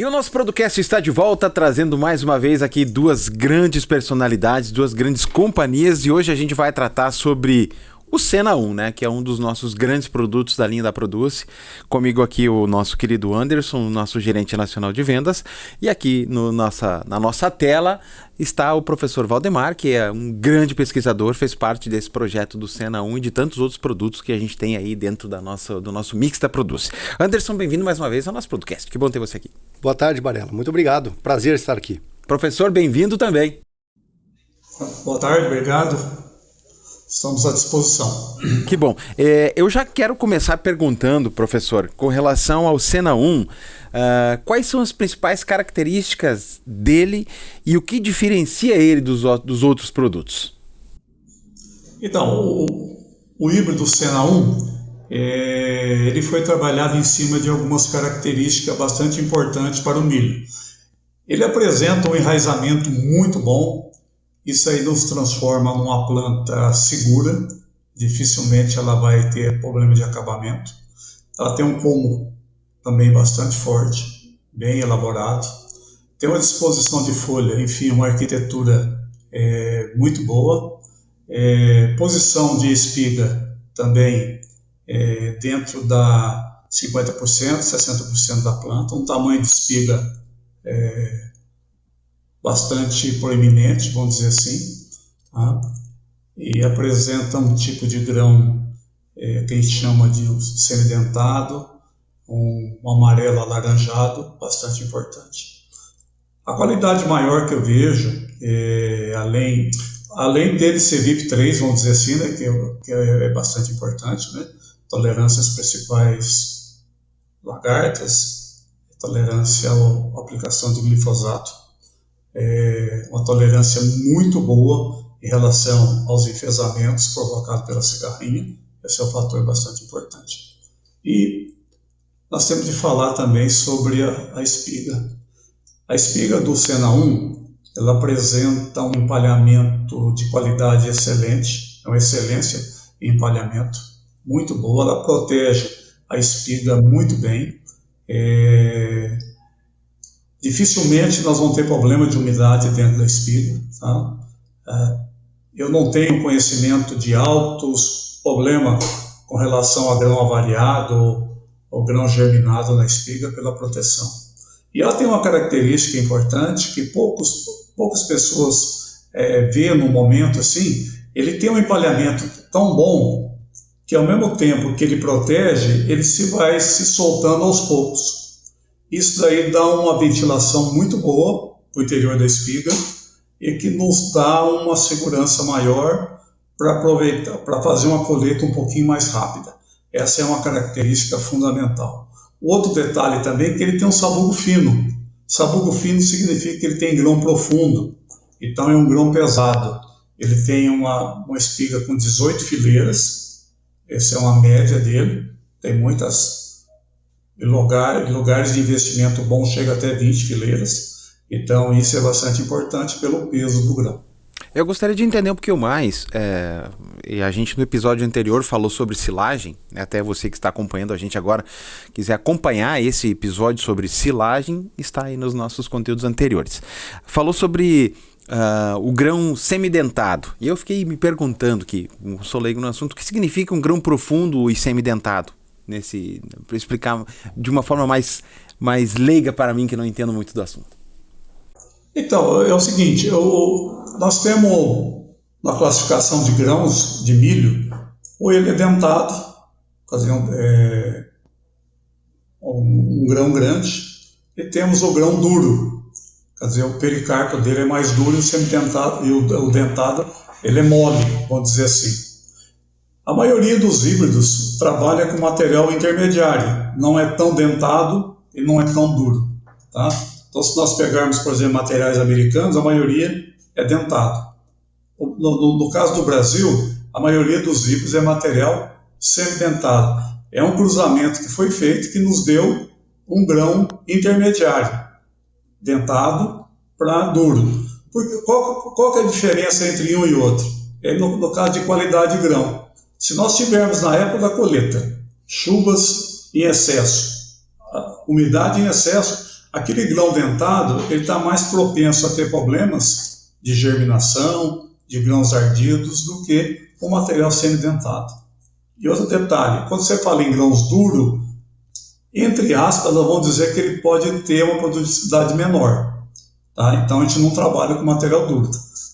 E o nosso podcast está de volta, trazendo mais uma vez aqui duas grandes personalidades, duas grandes companhias, e hoje a gente vai tratar sobre o Sena 1, né, que é um dos nossos grandes produtos da linha da Produce. Comigo aqui o nosso querido Anderson, nosso gerente nacional de vendas, e aqui na nossa tela está o professor Valdemar, que é um grande pesquisador, fez parte desse projeto do Sena 1 e de tantos outros produtos que a gente tem aí dentro do nosso mix da Produce. Anderson, bem-vindo mais uma vez ao nosso podcast. Que bom ter você aqui. Boa tarde, Barela. Muito obrigado. Prazer estar aqui. Professor, bem-vindo também. Boa tarde, obrigado. Estamos à disposição. Que bom. Eu já quero começar perguntando, professor, com relação ao Sena 1, quais são as principais características dele e o que diferencia ele dos outros produtos? Então, o híbrido Sena 1, ele foi trabalhado em cima de algumas características bastante importantes para o milho. Ele apresenta um enraizamento muito bom. Isso aí nos transforma numa planta segura, dificilmente ela vai ter problema de acabamento. Ela tem um colmo também bastante forte, bem elaborado. Tem uma disposição de folha, enfim, uma arquitetura muito boa. Posição de espiga também dentro da 50%, 60% da planta. Um tamanho de espiga bastante proeminente, vamos dizer assim, tá? E apresenta um tipo de grão que a gente chama de semidentado, um amarelo alaranjado, bastante importante. A qualidade maior que eu vejo, além dele ser VIP3, vamos dizer assim, né, que é bastante importante, né? Tolerância às principais lagartas, tolerância à aplicação de glifosato, uma tolerância muito boa em relação aos enfesamentos provocados pela cigarrinha. Esse é um fator bastante importante. E nós temos de falar também sobre a espiga. A espiga do Sena 1, ela apresenta um empalhamento de qualidade excelente, é uma excelência em empalhamento, muito boa. Ela protege a espiga muito bem. Dificilmente nós vamos ter problema de umidade dentro da espiga. Tá? Eu não tenho conhecimento de altos problemas com relação a grão avariado ou grão germinado na espiga pela proteção. E ela tem uma característica importante que poucas pessoas vê no momento assim. Ele tem um empalhamento tão bom que ao mesmo tempo que ele protege, ele vai se soltando aos poucos. Isso daí dá uma ventilação muito boa para o interior da espiga e que nos dá uma segurança maior para fazer uma colheita um pouquinho mais rápida. Essa é uma característica fundamental. O outro detalhe também é que ele tem um sabugo fino. Sabugo fino significa que ele tem grão profundo, então é um grão pesado. Ele tem uma espiga com 18 fileiras, essa é uma média dele, tem muitas lugares de investimento bom, chega até 20 fileiras, então isso é bastante importante pelo peso do grão. Eu gostaria de entender um pouquinho mais, e a gente no episódio anterior falou sobre silagem, né? Até você que está acompanhando a gente agora, quiser acompanhar esse episódio sobre silagem, está aí nos nossos conteúdos anteriores. Falou sobre o grão semidentado, e eu fiquei me perguntando, que sou leigo no assunto, o que significa um grão profundo e semidentado? Para explicar de uma forma mais leiga para mim, que não entendo muito do assunto. Então, é o seguinte, nós temos na classificação de grãos de milho, ou ele é dentado, um grão grande, e temos o grão duro, quer dizer, o pericarpo dele é mais duro e o semidentado, e o dentado ele é mole, vamos dizer assim. A maioria dos híbridos trabalha com material intermediário, não é tão dentado e não é tão duro. Tá? Então, se nós pegarmos, por exemplo, materiais americanos, a maioria é dentado. No caso do Brasil, a maioria dos híbridos é material semidentado. É um cruzamento que foi feito que nos deu um grão intermediário, dentado para duro. Porque qual que é a diferença entre um e outro? No caso de qualidade de grão. Se nós tivermos na época da colheita chuvas em excesso, umidade em excesso, Aquele grão dentado, ele está mais propenso a ter problemas de germinação, de grãos ardidos, do que o material semidentado. E outro detalhe, quando você fala em grãos duros, entre aspas, nós vamos dizer que ele pode ter uma produtividade menor. Tá? Então a gente não trabalha com material duro.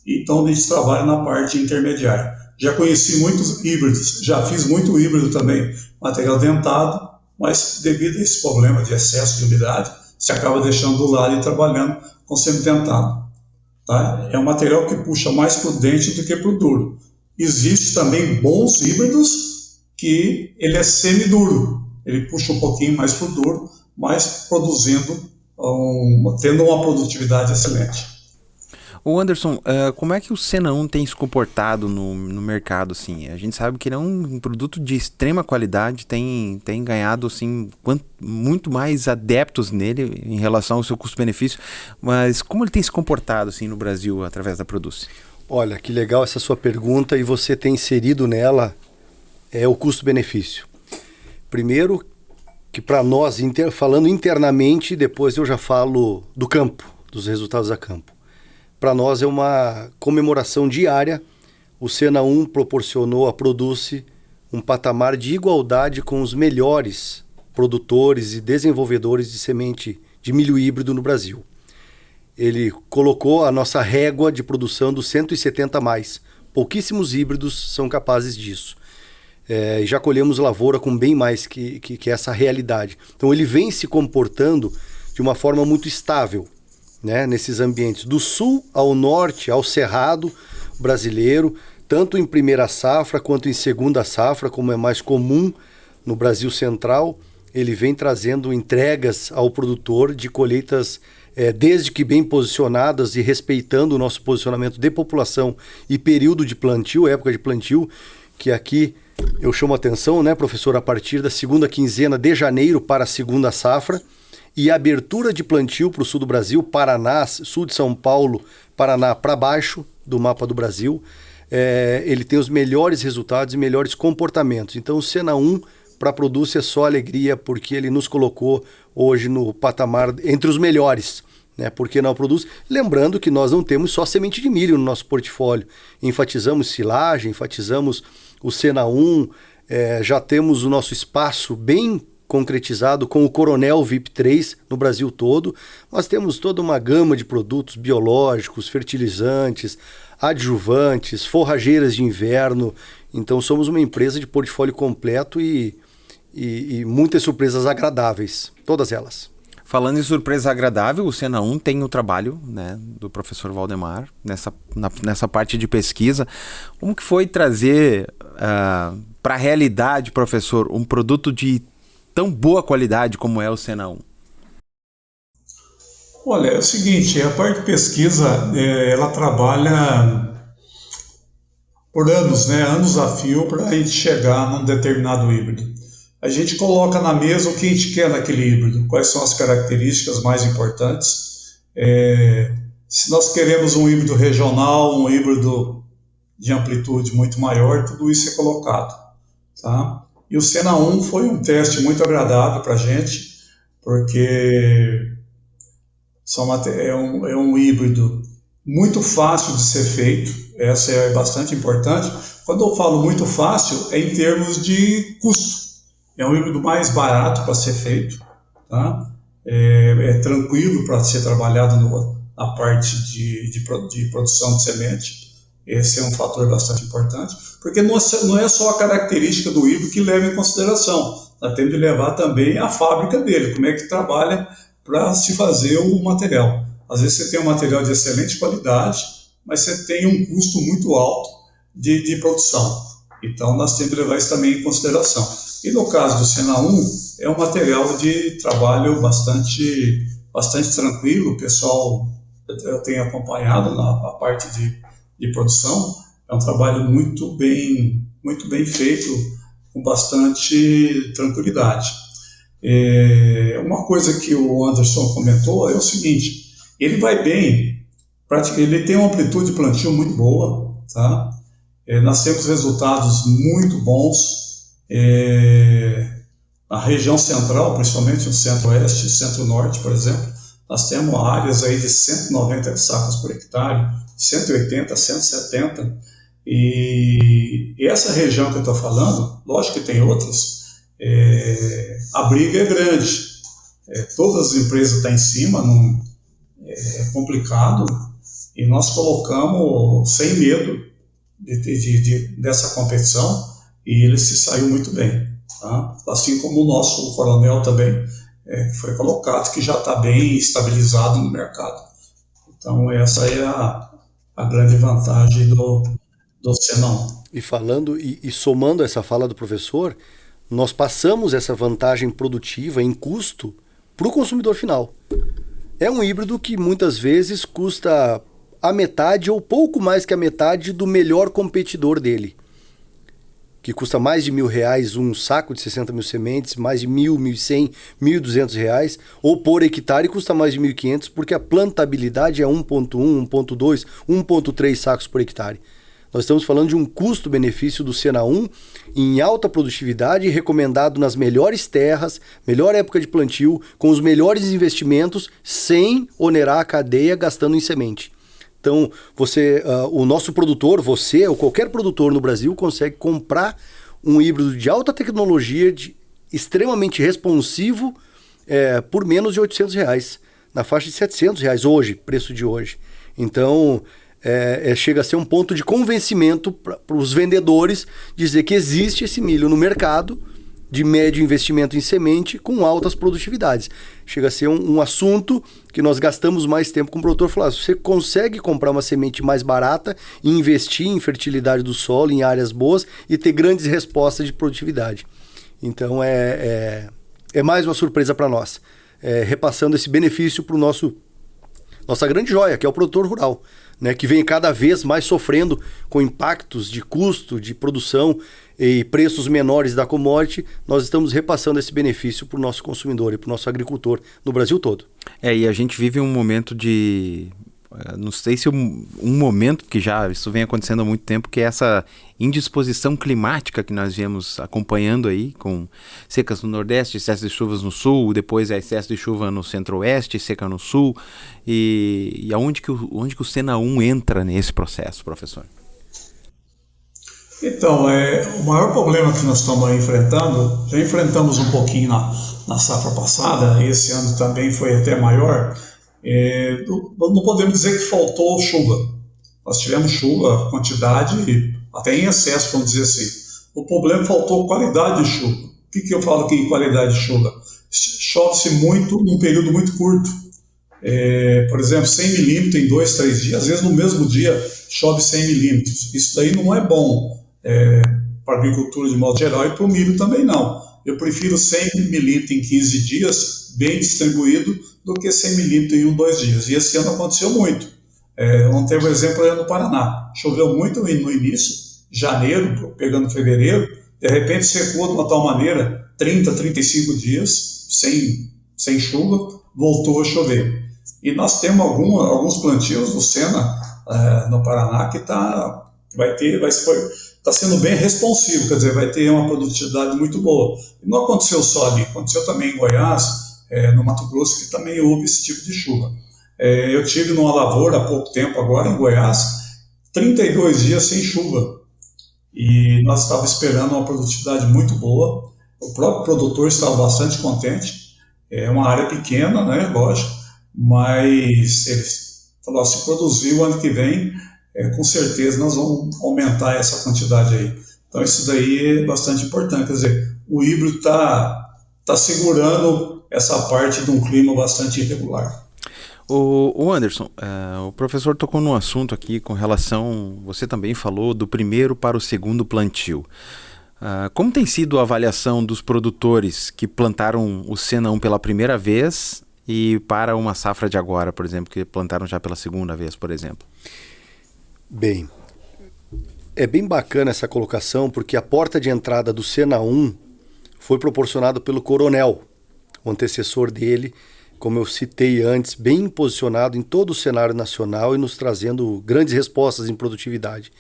Então a gente trabalha na parte intermediária. Já conheci muitos híbridos, já fiz muito híbrido também, material dentado, mas devido a esse problema de excesso de umidade, você acaba deixando do lado e trabalhando com semidentado. Tá? É um material que puxa mais para o dente do que para o duro. Existem também bons híbridos que ele é semiduro, ele puxa um pouquinho mais para o duro, mas tendo uma produtividade excelente. Ô Anderson, como é que o Sena 1 tem se comportado no mercado? Assim? A gente sabe que ele é um produto de extrema qualidade, tem ganhado assim, muito mais adeptos nele em relação ao seu custo-benefício, mas como ele tem se comportado assim, no Brasil através da Produce? Olha, que legal essa sua pergunta, e você tem inserido nela o custo-benefício. Primeiro, que para nós, falando internamente, depois eu já falo do campo, dos resultados a campo. Para nós é uma comemoração diária. O Sena 1 proporcionou à Produce um patamar de igualdade com os melhores produtores e desenvolvedores de semente de milho híbrido no Brasil. Ele colocou a nossa régua de produção dos 170 mais. Pouquíssimos híbridos são capazes disso. Já colhemos lavoura com bem mais que essa realidade. Então ele vem se comportando de uma forma muito estável, né, nesses ambientes, do sul ao norte, ao cerrado brasileiro, tanto em primeira safra quanto em segunda safra, como é mais comum no Brasil central. Ele vem trazendo entregas ao produtor de colheitas desde que bem posicionadas e respeitando o nosso posicionamento de população e período de plantio, época de plantio, que aqui eu chamo a atenção, né, professor, a partir da segunda quinzena de janeiro para a segunda safra, e a abertura de plantio para o sul do Brasil, Paraná, sul de São Paulo, Paraná para baixo do mapa do Brasil, ele tem os melhores resultados e melhores comportamentos. Então o Sena 1 para a Produce é só alegria, porque ele nos colocou hoje no patamar entre os melhores, né? Porque não produz. Lembrando que nós não temos só semente de milho no nosso portfólio. Enfatizamos silagem, enfatizamos o Sena 1, já temos o nosso espaço bem concretizado com o Coronel VIP 3 no Brasil todo. Nós temos toda uma gama de produtos biológicos, fertilizantes, adjuvantes, forrageiras de inverno. Então somos uma empresa de portfólio completo e muitas surpresas agradáveis, todas elas. Falando em surpresa agradável, o Sena 1 tem o trabalho, né, do professor Valdemar nessa parte de pesquisa. Como que foi trazer para a realidade, professor, um produto de tão boa qualidade como é o Sena 1? Olha, é o seguinte, a parte de pesquisa, ela trabalha por anos, né, anos a fio, para a gente chegar num determinado híbrido. A gente coloca na mesa o que a gente quer naquele híbrido, quais são as características mais importantes. Se nós queremos um híbrido regional, um híbrido de amplitude muito maior, tudo isso é colocado, tá? E o Sena 1 foi um teste muito agradável para a gente, porque é um híbrido muito fácil de ser feito, essa é bastante importante. Quando eu falo muito fácil, é em termos de custo. É um híbrido mais barato para ser feito, tá? É tranquilo para ser trabalhado na parte de produção de semente. Esse é um fator bastante importante, porque não é só a característica do híbrido que leva em consideração. Nós temos de levar também a fábrica dele, como é que trabalha para se fazer o material. Às vezes você tem um material de excelente qualidade, mas você tem um custo muito alto de produção. Então nós temos de levar isso também em consideração. E no caso do Sena 1, é um material de trabalho bastante tranquilo. O pessoal, eu tenho acompanhado na parte de produção, é um trabalho muito bem feito, com bastante tranquilidade. Uma coisa que o Anderson comentou é o seguinte: ele vai bem, ele tem uma amplitude de plantio muito boa, tá? Nós temos resultados muito bons na região central, principalmente no centro-oeste e centro-norte, por exemplo. nós temos áreas aí de 190 sacas por hectare, 180, 170, e essa região que eu estou falando, lógico que tem outras, a briga é grande, todas as empresas estão em cima, é complicado, e nós colocamos sem medo dessa competição, e ele se saiu muito bem, tá? Assim como o nosso coronel também, que foi colocado, que já está bem estabilizado no mercado. Então essa é a grande vantagem do Sena 1. E falando e somando essa fala do professor, nós passamos essa vantagem produtiva em custo para o consumidor final. É um híbrido que muitas vezes custa a metade ou pouco mais que a metade do melhor competidor dele, que custa mais de R$1.000 um saco de 60 mil sementes, mais de R$1.000, R$1.100, R$1.200, ou por hectare custa mais de R$1.500, porque a plantabilidade é 1.1, 1.2, 1.3 sacos por hectare. Nós estamos falando de um custo-benefício do Sena 1 em alta produtividade, recomendado nas melhores terras, melhor época de plantio, com os melhores investimentos, sem onerar a cadeia gastando em semente. Então, o nosso produtor, você ou qualquer produtor no Brasil consegue comprar um híbrido de alta tecnologia, extremamente responsivo, por menos de R$800, na faixa de R$700 hoje, preço de hoje. Então, chega a ser um ponto de convencimento para os vendedores dizer que existe esse milho no mercado de médio investimento em semente com altas produtividades. Chega a ser um assunto que nós gastamos mais tempo com o produtor falar, se você consegue comprar uma semente mais barata e investir em fertilidade do solo, em áreas boas e ter grandes respostas de produtividade. Então é mais uma surpresa para nós, repassando esse benefício para o nossa grande joia, que é o produtor rural, né, que vem cada vez mais sofrendo com impactos de custo, de produção e preços menores da commodity. Nós estamos repassando esse benefício para o nosso consumidor e para o nosso agricultor no Brasil todo. E a gente vive um momento de... não sei se um momento, porque já isso vem acontecendo há muito tempo, que é essa indisposição climática que nós viemos acompanhando aí, com secas no Nordeste, excesso de chuvas no Sul, depois excesso de chuva no Centro-Oeste, seca no Sul, e onde que o Sena 1 entra nesse processo, professor? Então, o maior problema que nós estamos enfrentando, já enfrentamos um pouquinho na safra passada, esse ano também foi até maior. Não podemos dizer que faltou chuva. Nós tivemos chuva, quantidade, até em excesso, vamos dizer assim. O problema faltou qualidade de chuva. O que eu falo aqui em qualidade de chuva? Chove-se muito num período muito curto. Por exemplo, 100 milímetros em 2, 3 dias, às vezes no mesmo dia chove 100 milímetros. Isso daí não é bom para a agricultura de modo geral e para o milho também não. Eu prefiro 100 milímetros em 15 dias, bem distribuído, do que 100 milímetros em 1, 2 dias. E esse ano aconteceu muito. Vamos ter um exemplo aí no Paraná. Choveu muito no início, janeiro, pegando fevereiro, de repente secou de uma tal maneira, 30, 35 dias, sem chuva, voltou a chover. E nós temos alguns plantios do Sena no Paraná que está sendo bem responsivo, quer dizer, vai ter uma produtividade muito boa. E não aconteceu só ali, aconteceu também em Goiás, no Mato Grosso, que também houve esse tipo de chuva. Eu tive numa lavoura há pouco tempo agora em Goiás, 32 dias sem chuva, e nós estávamos esperando uma produtividade muito boa. O próprio produtor estava bastante contente. É uma área pequena, né, lógico, mas ele falou, se produzir o ano que vem, com certeza nós vamos aumentar essa quantidade aí. Então isso daí é bastante importante, quer dizer, o híbrido está segurando essa parte de um clima bastante irregular. O Anderson, o professor tocou num assunto aqui com relação, você também falou, do primeiro para o segundo plantio. Como tem sido a avaliação dos produtores que plantaram o Sena 1 pela primeira vez e para uma safra de agora, por exemplo, que plantaram já pela segunda vez, por exemplo? Bem, é bem bacana essa colocação, porque a porta de entrada do Sena 1 foi proporcionada pelo Coronel, o antecessor dele, como eu citei antes, bem posicionado em todo o cenário nacional e nos trazendo grandes respostas em produtividade.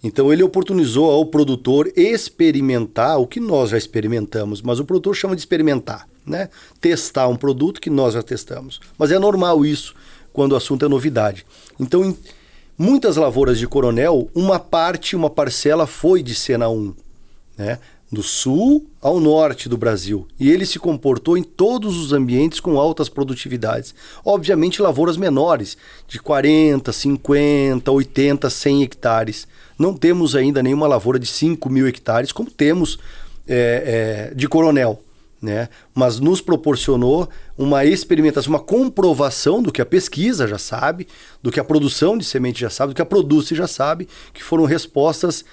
Então ele oportunizou ao produtor experimentar o que nós já experimentamos, mas o produtor chama de experimentar, né? Testar um produto que nós já testamos. Mas é normal isso quando o assunto é novidade. Então, em muitas lavouras de Coronel, uma parcela foi de Sena 1, né? Do sul ao norte do Brasil. E ele se comportou em todos os ambientes com altas produtividades. Obviamente, lavouras menores, de 40, 50, 80, 100 hectares. Não temos ainda nenhuma lavoura de 5.000 hectares, como temos de Coronel, né? Mas nos proporcionou uma experimentação, uma comprovação do que a pesquisa já sabe, do que a produção de semente já sabe, do que a Produce já sabe, que foram respostas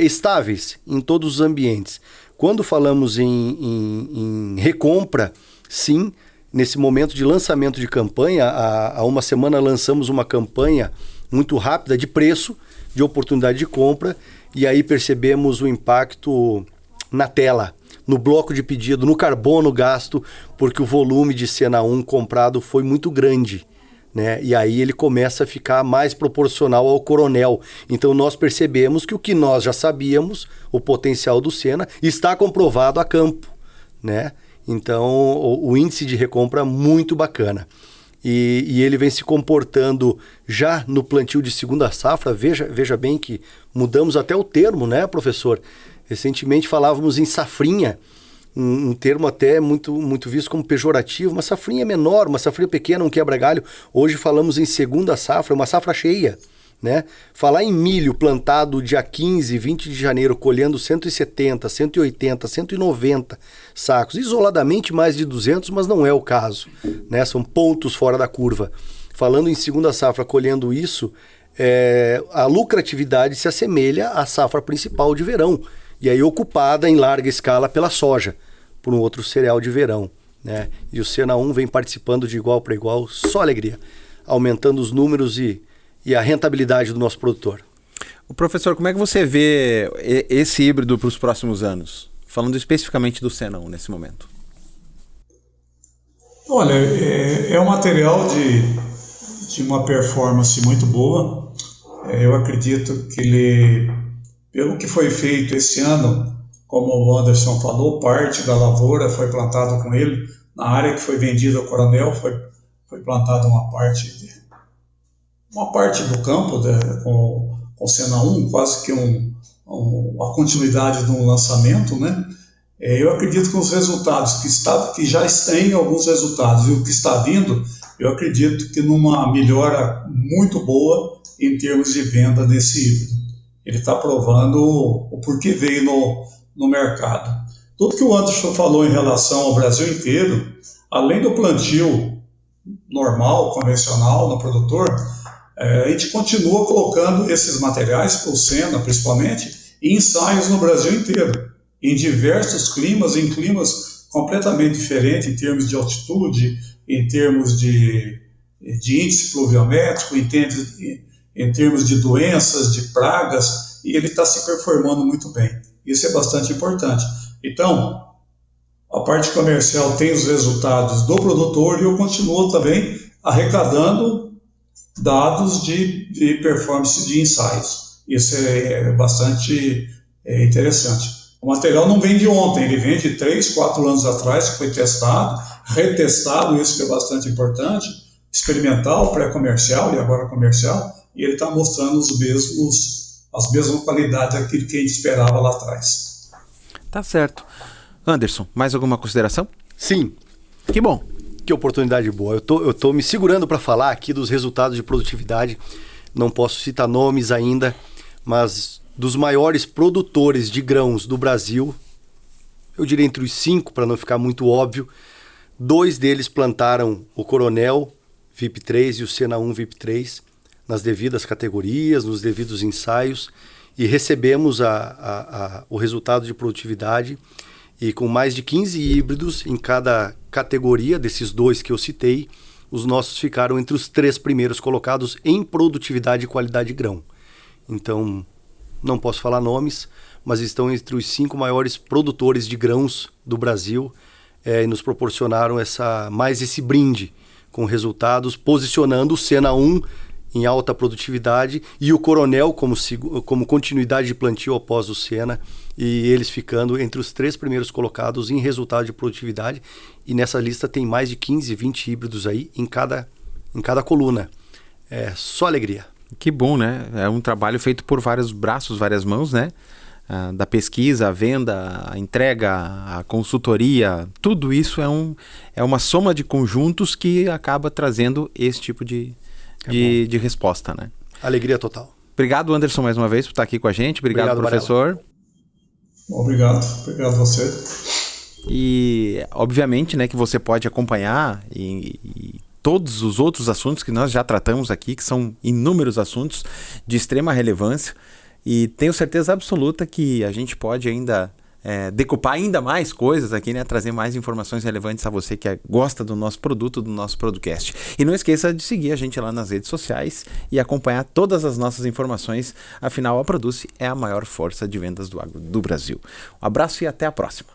estáveis em todos os ambientes. Quando falamos em recompra, sim, nesse momento de lançamento de campanha, há uma semana lançamos uma campanha muito rápida de preço, de oportunidade de compra, e aí percebemos o impacto na tela, no bloco de pedido, no carbono gasto, porque o volume de Sena 1 comprado foi muito grande, né? E aí ele começa a ficar mais proporcional ao Coronel. Então nós percebemos que o que nós já sabíamos, o potencial do Sena, está comprovado a campo, né? Então o índice de recompra é muito bacana. E ele vem se comportando já no plantio de segunda safra. Veja bem que mudamos até o termo, né, professor? Recentemente falávamos em safrinha, um termo até muito visto como pejorativo. Uma safrinha menor, uma safrinha pequena, um quebra-galho. Hoje falamos em segunda safra, uma safra cheia, né? Falar em milho plantado dia 15, 20 de janeiro, colhendo 170, 180, 190 sacos, isoladamente mais de 200, mas não é o caso, né? São pontos fora da curva. Falando em segunda safra, colhendo isso, a lucratividade se assemelha à safra principal de verão, e aí ocupada em larga escala pela soja, por um outro cereal de verão, né? E o Sena 1 vem participando de igual para igual, só alegria, aumentando os números e a rentabilidade do nosso produtor. O professor, como é que você vê esse híbrido para os próximos anos? Falando especificamente do Sena 1 nesse momento. Olha, é um material de uma performance muito boa. Eu acredito que ele, pelo que foi feito esse ano, como o Anderson falou, parte da lavoura foi plantada com ele. Na área que foi vendida ao Coronel foi plantada uma parte do campo com Sena 1, quase que a continuidade de um lançamento, né? Eu acredito que os resultados que já têm alguns resultados e o que está vindo, eu acredito que numa melhora muito boa em termos de venda desse híbrido. Ele está provando o porquê veio no mercado. Tudo que o Anderson falou em relação ao Brasil inteiro, além do plantio normal, convencional no produtor, a gente continua colocando esses materiais, o Sena principalmente, em ensaios no Brasil inteiro, em diversos climas, em climas completamente diferentes em termos de altitude, em termos de índice pluviométrico, em termos de doenças, de pragas, e ele está se performando muito bem. Isso é bastante importante. Então, a parte comercial tem os resultados do produtor e eu continuo também arrecadando dados de performance de ensaios. Isso é bastante interessante. O material não vem de ontem, ele vem de 3, 4 anos atrás, que foi testado, retestado, isso que é bastante importante, experimental, pré-comercial e agora comercial, e ele está mostrando as mesmas qualidades daquilo que a gente esperava lá atrás. Tá certo. Anderson, mais alguma consideração? Sim. Que bom. Que oportunidade boa. Eu tô me segurando para falar aqui dos resultados de produtividade. Não posso citar nomes ainda, mas dos maiores produtores de grãos do Brasil, eu diria entre os 5, para não ficar muito óbvio, 2 deles plantaram o Coronel VIP3 e o Sena 1 VIP3 nas devidas categorias, nos devidos ensaios, e recebemos o resultado de produtividade, e com mais de 15 híbridos em cada categoria desses 2 que eu citei, os nossos ficaram entre os 3 primeiros colocados em produtividade e qualidade de grão. Então, não posso falar nomes, mas estão entre os 5 maiores produtores de grãos do Brasil, e nos proporcionaram esse brinde com resultados, posicionando o Sena 1 em alta produtividade, e o Coronel como continuidade de plantio após o Sena, e eles ficando entre os 3 primeiros colocados em resultado de produtividade, e nessa lista tem mais de 15, 20 híbridos aí em cada coluna. É só alegria. Que bom, né? É um trabalho feito por vários braços, várias mãos, né? Da pesquisa, a venda, a entrega, a consultoria, tudo isso é uma soma de conjuntos que acaba trazendo esse tipo de resposta, né? Alegria total. Obrigado, Anderson, mais uma vez por estar aqui com a gente. Obrigado, professor. Varela. Obrigado a você. E, obviamente, né, que você pode acompanhar e todos os outros assuntos que nós já tratamos aqui, que são inúmeros assuntos de extrema relevância. E tenho certeza absoluta que a gente pode ainda decupar ainda mais coisas aqui, né? Trazer mais informações relevantes a você que gosta do nosso produto, do nosso podcast. E não esqueça de seguir a gente lá nas redes sociais e acompanhar todas as nossas informações. Afinal, a Produce é a maior força de vendas do agro do Brasil. Um abraço e até a próxima.